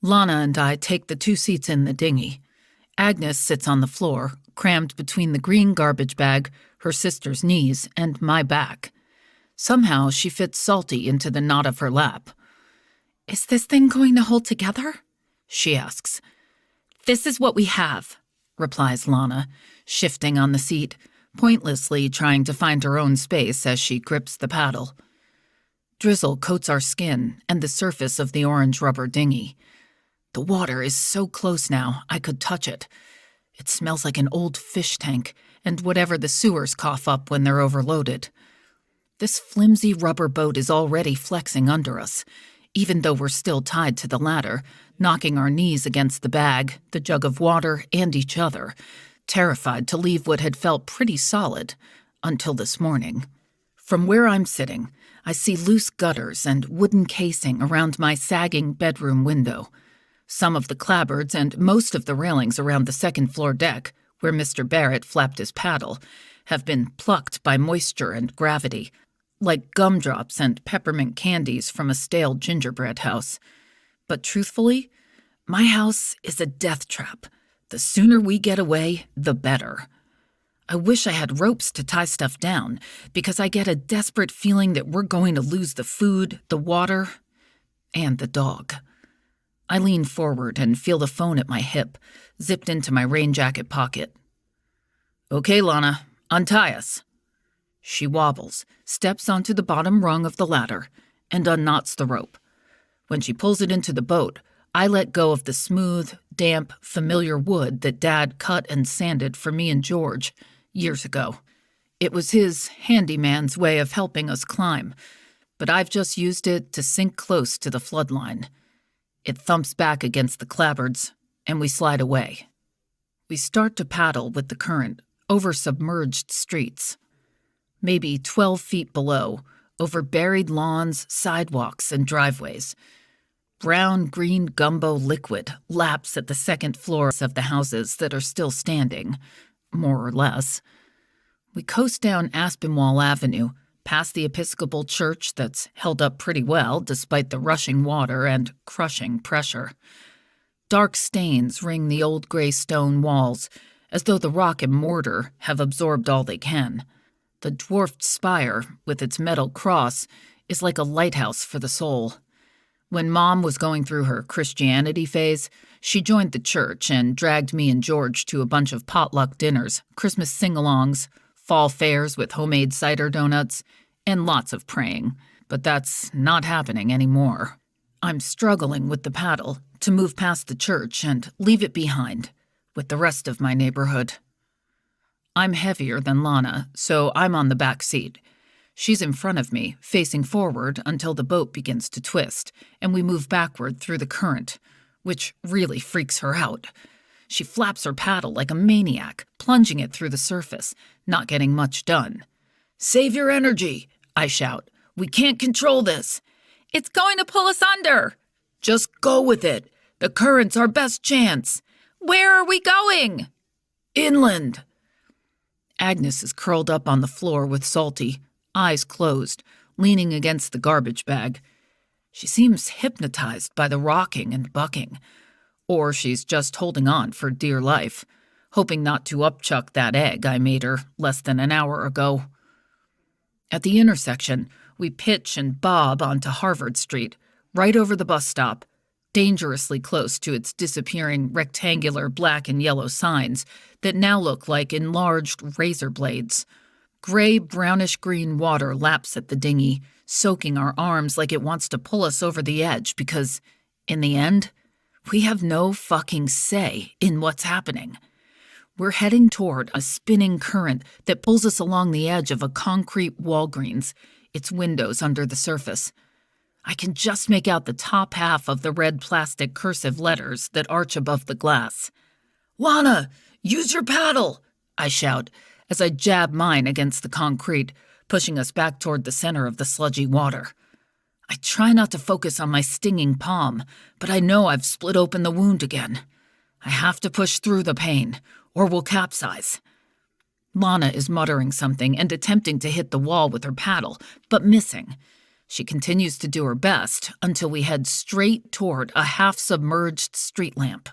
Lana and I take the 2 seats in the dinghy. Agnes sits on the floor, crammed between the green garbage bag, her sister's knees, and my back. Somehow she fits Salty into the knot of her lap. "Is this thing going to hold together?" she asks. "This is what we have," replies Lana, shifting on the seat, pointlessly trying to find her own space as she grips the paddle. Drizzle coats our skin and the surface of the orange rubber dinghy. The water is so close now I could touch it. It smells like an old fish tank and whatever the sewers cough up when they're overloaded. This flimsy rubber boat is already flexing under us, even though we're still tied to the ladder, knocking our knees against the bag, the jug of water, and each other, terrified to leave what had felt pretty solid, until this morning. From where I'm sitting, I see loose gutters and wooden casing around my sagging bedroom window. Some of the clapboards and most of the railings around the second-floor deck, where Mr. Barrett flapped his paddle, have been plucked by moisture and gravity, like gumdrops and peppermint candies from a stale gingerbread house. But truthfully, my house is a death trap. The sooner we get away, the better. I wish I had ropes to tie stuff down, because I get a desperate feeling that we're going to lose the food, the water, and the dog. I lean forward and feel the phone at my hip, zipped into my rain jacket pocket. "Okay, Lana, untie us." She wobbles, steps onto the bottom rung of the ladder, and unknots the rope. When she pulls it into the boat, I let go of the smooth, damp, familiar wood that Dad cut and sanded for me and George years ago. It was his handyman's way of helping us climb, but I've just used it to sink close to the floodline. It thumps back against the clapboards, and we slide away. We start to paddle with the current over submerged streets. Maybe 12 feet below, over buried lawns, sidewalks, and driveways. Brown-green gumbo liquid laps at the second floors of the houses that are still standing, more or less. We coast down Aspinwall Avenue, past the Episcopal Church that's held up pretty well despite the rushing water and crushing pressure. Dark stains ring the old gray stone walls, as though the rock and mortar have absorbed all they can. The dwarfed spire, with its metal cross, is like a lighthouse for the soul. When Mom was going through her Christianity phase, she joined the church and dragged me and George to a bunch of potluck dinners, Christmas sing-alongs, fall fairs with homemade cider donuts, and lots of praying. But that's not happening anymore. I'm struggling with the paddle to move past the church and leave it behind, with the rest of my neighborhood. I'm heavier than Lana, so I'm on the back seat. She's in front of me, facing forward until the boat begins to twist, and we move backward through the current, which really freaks her out. She flaps her paddle like a maniac, plunging it through the surface, not getting much done. "Save your energy," I shout. "We can't control this." "It's going to pull us under." "Just go with it. The current's our best chance." "Where are we going?" "Inland." Agnes is curled up on the floor with Salty, eyes closed, leaning against the garbage bag. She seems hypnotized by the rocking and bucking. Or she's just holding on for dear life, hoping not to upchuck that egg I made her less than an hour ago. At the intersection, we pitch and bob onto Harvard Street, right over the bus stop, dangerously close to its disappearing rectangular black and yellow signs that now look like enlarged razor blades. Gray, brownish-green water laps at the dinghy, soaking our arms like it wants to pull us over the edge because, in the end, we have no fucking say in what's happening. We're heading toward a spinning current that pulls us along the edge of a concrete Walgreens, its windows under the surface. I can just make out the top half of the red plastic cursive letters that arch above the glass. "Lana, use your paddle!" I shout, as I jab mine against the concrete, pushing us back toward the center of the sludgy water. I try not to focus on my stinging palm, but I know I've split open the wound again. I have to push through the pain, or we'll capsize. Lana is muttering something and attempting to hit the wall with her paddle, but missing. She continues to do her best until we head straight toward a half-submerged street lamp.